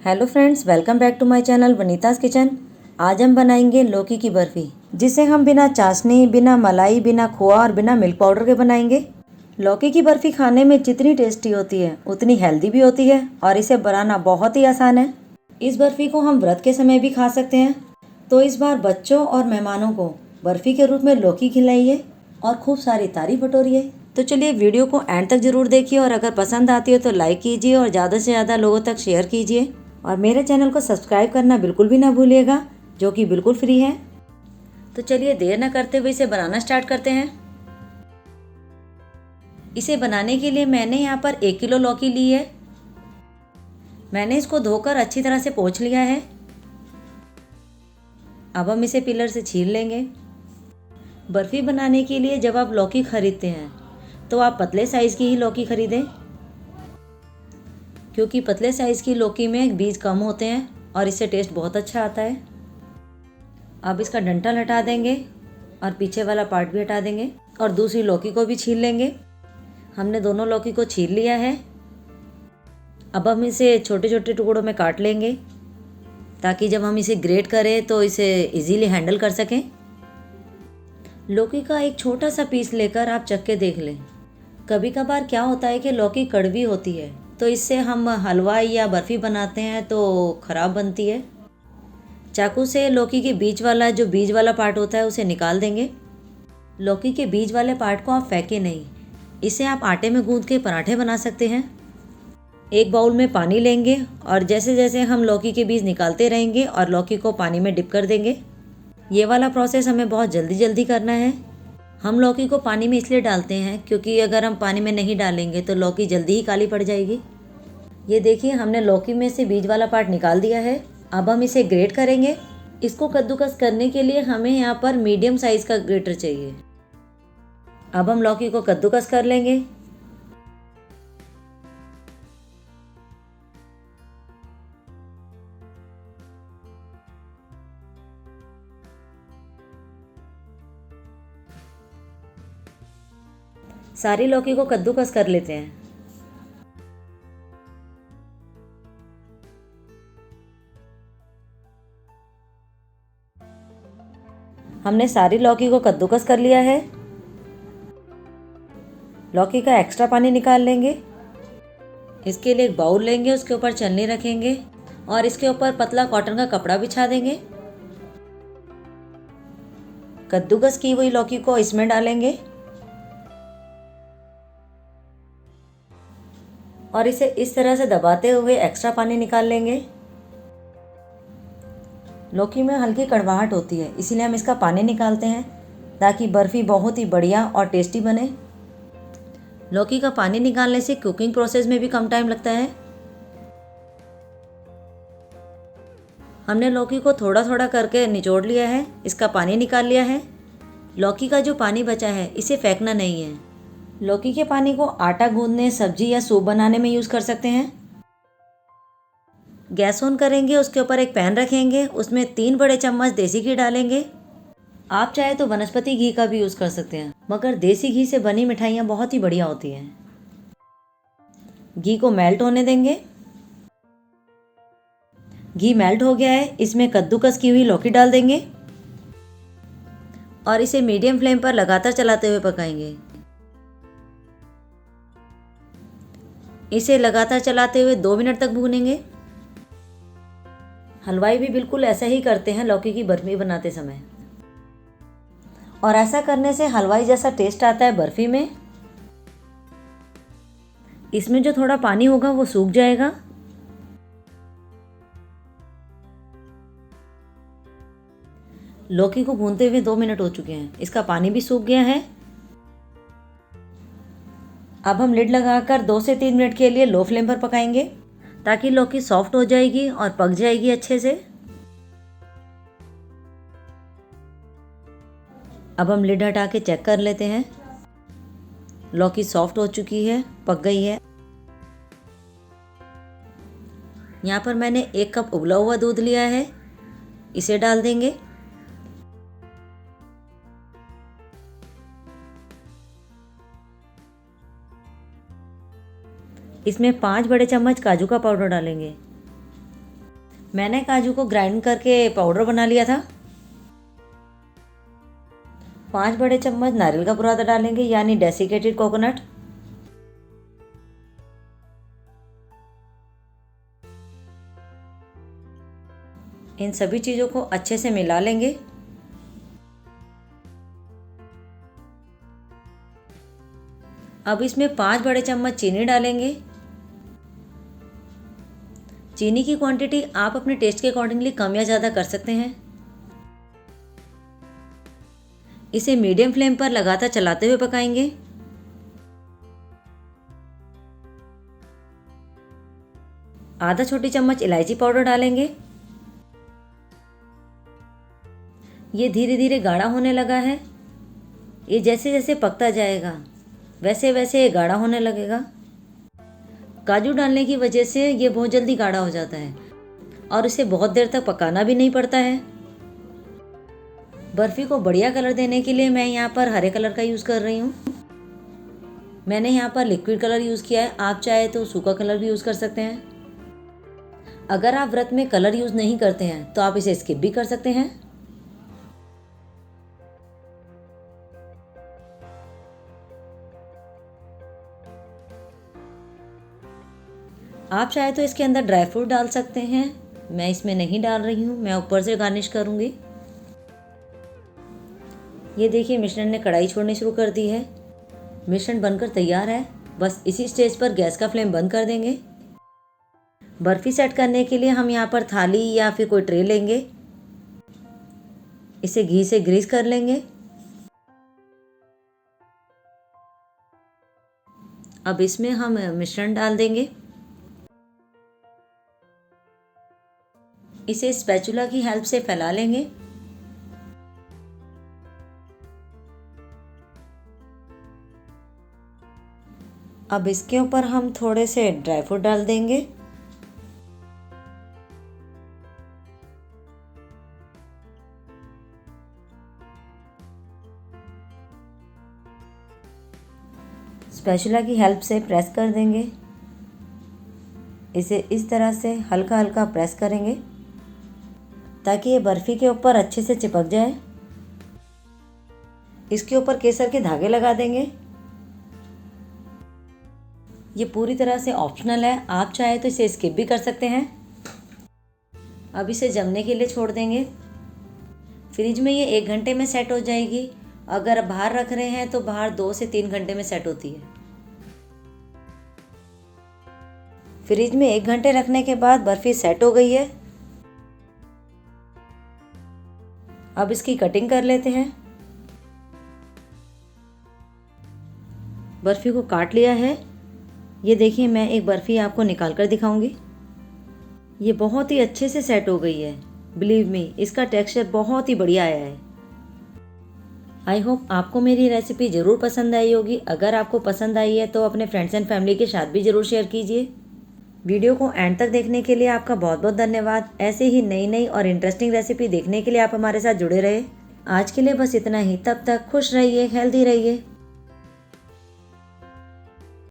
Hello friends, welcome back to my channel Vanita's kitchen. आज हम बनाएंगे लौकी की बर्फ़ी, जिसे हम बिना चाशनी, बिना मलाई, बिना खोआ और बिना मिल्क पाउडर के बनाएंगे। लौकी की बर्फ़ी खाने में जितनी टेस्टी होती है उतनी हेल्दी भी होती है और इसे बनाना बहुत ही आसान है। इस बर्फ़ी को हम व्रत के समय भी खा सकते हैं। तो इस बार बच्चों और मेहमानों को बर्फ़ी के रूप में लौकी खिलाइए और खूब सारी तारीफ बटोरिए। तो चलिए वीडियो को एंड तक ज़रूर देखिए और अगर पसंद आती हो तो लाइक कीजिए और ज़्यादा से ज़्यादा लोगों तक शेयर कीजिए और मेरे चैनल को सब्सक्राइब करना बिल्कुल भी ना भूलिएगा, जो कि बिल्कुल फ्री है। तो चलिए देर न करते हुए इसे बनाना स्टार्ट करते हैं। इसे बनाने के लिए मैंने यहाँ पर 1 किलो लौकी ली है। मैंने इसको धोकर अच्छी तरह से पोंछ लिया है। अब हम इसे पिलर से छील लेंगे। बर्फ़ी बनाने के लिए जब आप लौकी खरीदते हैं तो आप पतले साइज़ की ही लौकी खरीदें, क्योंकि पतले साइज़ की लौकी में बीज कम होते हैं और इससे टेस्ट बहुत अच्छा आता है। अब इसका डंठल हटा देंगे और पीछे वाला पार्ट भी हटा देंगे और दूसरी लौकी को भी छील लेंगे। हमने दोनों लौकी को छील लिया है। अब हम इसे छोटे छोटे टुकड़ों में काट लेंगे ताकि जब हम इसे ग्रेट करें तो इसे इजीली हैंडल कर सकें। लौकी का एक छोटा सा पीस लेकर आप चख के देख लें। कभी कभार क्या होता है कि लौकी कड़वी होती है, तो इससे हम हलवा या बर्फ़ी बनाते हैं तो ख़राब बनती है। चाकू से लौकी के बीच वाला पार्ट होता है उसे निकाल देंगे। लौकी के बीज वाले पार्ट को आप फेंकें नहीं, इसे आप आटे में गूंद के पराठे बना सकते हैं। एक बाउल में पानी लेंगे और जैसे जैसे हम लौकी के बीज निकालते रहेंगे और लौकी को पानी में डिप कर देंगे। ये वाला प्रोसेस हमें बहुत जल्दी जल्दी करना है। हम लौकी को पानी में इसलिए डालते हैं क्योंकि अगर हम पानी में नहीं डालेंगे तो लौकी जल्दी ही काली पड़ जाएगी। ये देखिए, हमने लौकी में से बीज वाला पार्ट निकाल दिया है। अब हम इसे ग्रेट करेंगे। इसको कद्दूकस करने के लिए हमें यहाँ पर मीडियम साइज़ का ग्रेटर चाहिए। अब हम लौकी को कद्दूकस कर लेंगे। सारी लौकी को कद्दूकस कर लेते हैं। हमने सारी लौकी को कद्दूकस कर लिया है। लौकी का एक्स्ट्रा पानी निकाल लेंगे। इसके लिए एक बाउल लेंगे, उसके ऊपर छलनी रखेंगे और इसके ऊपर पतला कॉटन का कपड़ा बिछा देंगे। कद्दूकस की हुई लौकी को इसमें डालेंगे और इसे इस तरह से दबाते हुए एक्स्ट्रा पानी निकाल लेंगे। लौकी में हल्की कड़वाहट होती है, इसीलिए हम इसका पानी निकालते हैं ताकि बर्फ़ी बहुत ही बढ़िया और टेस्टी बने। लौकी का पानी निकालने से कुकिंग प्रोसेस में भी कम टाइम लगता है। हमने लौकी को थोड़ा थोड़ा करके निचोड़ लिया है, इसका पानी निकाल लिया है। लौकी का जो पानी बचा है इसे फेंकना नहीं है। लौकी के पानी को आटा गूंदने, सब्जी या सूप बनाने में यूज़ कर सकते हैं। गैस ऑन करेंगे, उसके ऊपर एक पैन रखेंगे, उसमें 3 बड़े चम्मच देसी घी डालेंगे। आप चाहे तो वनस्पति घी का भी यूज़ कर सकते हैं, मगर देसी घी से बनी मिठाइयाँ बहुत ही बढ़िया होती हैं। घी को मेल्ट होने देंगे। घी मेल्ट हो गया है, इसमें कद्दूकस की हुई लौकी डाल देंगे और इसे मीडियम फ्लेम पर लगातार चलाते हुए पकाएंगे। इसे लगातार चलाते हुए 2 मिनट तक भूनेंगे। हलवाई भी बिल्कुल ऐसा ही करते हैं लौकी की बर्फ़ी बनाते समय, और ऐसा करने से हलवाई जैसा टेस्ट आता है बर्फ़ी में। इसमें जो थोड़ा पानी होगा वो सूख जाएगा। लौकी को भूनते हुए 2 मिनट हो चुके हैं, इसका पानी भी सूख गया है। अब हम लिड लगाकर 2 से 3 मिनट के लिए लो फ्लेम पर पकाएंगे ताकि लौकी सॉफ्ट हो जाएगी और पक जाएगी अच्छे से। अब हम लिड हटा के चेक कर लेते हैं। लौकी सॉफ्ट हो चुकी है, पक गई है। यहाँ पर मैंने 1 कप उबला हुआ दूध लिया है, इसे डाल देंगे। इसमें 5 बड़े चम्मच काजू का पाउडर डालेंगे। मैंने काजू को ग्राइंड करके पाउडर बना लिया था। 5 बड़े चम्मच नारियल का बुरादा डालेंगे, यानी डेसिकेटेड कोकोनट। इन सभी चीज़ों को अच्छे से मिला लेंगे। अब इसमें 5 बड़े चम्मच चीनी डालेंगे। चीनी की क्वांटिटी आप अपने टेस्ट के अकॉर्डिंगली कम या ज़्यादा कर सकते हैं। इसे मीडियम फ्लेम पर लगातार चलाते हुए पकाएंगे। आधा छोटी चम्मच इलायची पाउडर डालेंगे। ये धीरे धीरे गाढ़ा होने लगा है। ये जैसे जैसे पकता जाएगा वैसे वैसे ये गाढ़ा होने लगेगा। काजू डालने की वजह से ये बहुत जल्दी गाढ़ा हो जाता है और इसे बहुत देर तक पकाना भी नहीं पड़ता है। बर्फ़ी को बढ़िया कलर देने के लिए मैं यहाँ पर हरे कलर का यूज़ कर रही हूँ। मैंने यहाँ पर लिक्विड कलर यूज़ किया है, आप चाहे तो सूखा कलर भी यूज़ कर सकते हैं। अगर आप व्रत में कलर यूज़ नहीं करते हैं तो आप इसे स्किप भी कर सकते हैं। आप चाहे तो इसके अंदर ड्राई फ्रूट डाल सकते हैं, मैं इसमें नहीं डाल रही हूँ, मैं ऊपर से गार्निश करूँगी। ये देखिए मिश्रण ने कढ़ाई छोड़नी शुरू कर दी है। मिश्रण बनकर तैयार है। बस इसी स्टेज पर गैस का फ्लेम बंद कर देंगे। बर्फ़ी सेट करने के लिए हम यहाँ पर थाली या फिर कोई ट्रे लेंगे। इसे घी से ग्रीस कर लेंगे। अब इसमें हम मिश्रण डाल देंगे। इसे स्पैचुला की हेल्प से फैला लेंगे। अब इसके ऊपर हम थोड़े से ड्राई फ्रूट डाल देंगे। स्पैचुला की हेल्प से प्रेस कर देंगे। इसे इस तरह से हल्का हल्का प्रेस करेंगे ताकि ये बर्फ़ी के ऊपर अच्छे से चिपक जाए। इसके ऊपर केसर के धागे लगा देंगे। ये पूरी तरह से ऑप्शनल है, आप चाहे तो इसे स्किप भी कर सकते हैं। अब इसे जमने के लिए छोड़ देंगे। फ्रिज में ये 1 घंटे में सेट हो जाएगी। अगर बाहर रख रहे हैं तो बाहर 2 से 3 घंटे में सेट होती है। फ्रिज में 1 घंटे रखने के बाद बर्फ़ी सेट हो गई है। अब इसकी कटिंग कर लेते हैं। बर्फ़ी को काट लिया है। ये देखिए मैं एक बर्फ़ी आपको निकाल कर दिखाऊंगी। ये बहुत ही अच्छे से सेट हो गई है। बिलीव मी, इसका टेक्सचर बहुत ही बढ़िया आया है। आई होप आपको मेरी रेसिपी ज़रूर पसंद आई होगी। अगर आपको पसंद आई है तो अपने फ्रेंड्स एंड फैमिली के साथ भी ज़रूर शेयर कीजिए। वीडियो को एंड तक देखने के लिए आपका बहुत बहुत धन्यवाद। ऐसे ही नई नई और इंटरेस्टिंग रेसिपी देखने के लिए आप हमारे साथ जुड़े रहे। आज के लिए बस इतना ही। तब तक खुश रहिए, हेल्दी रहिए।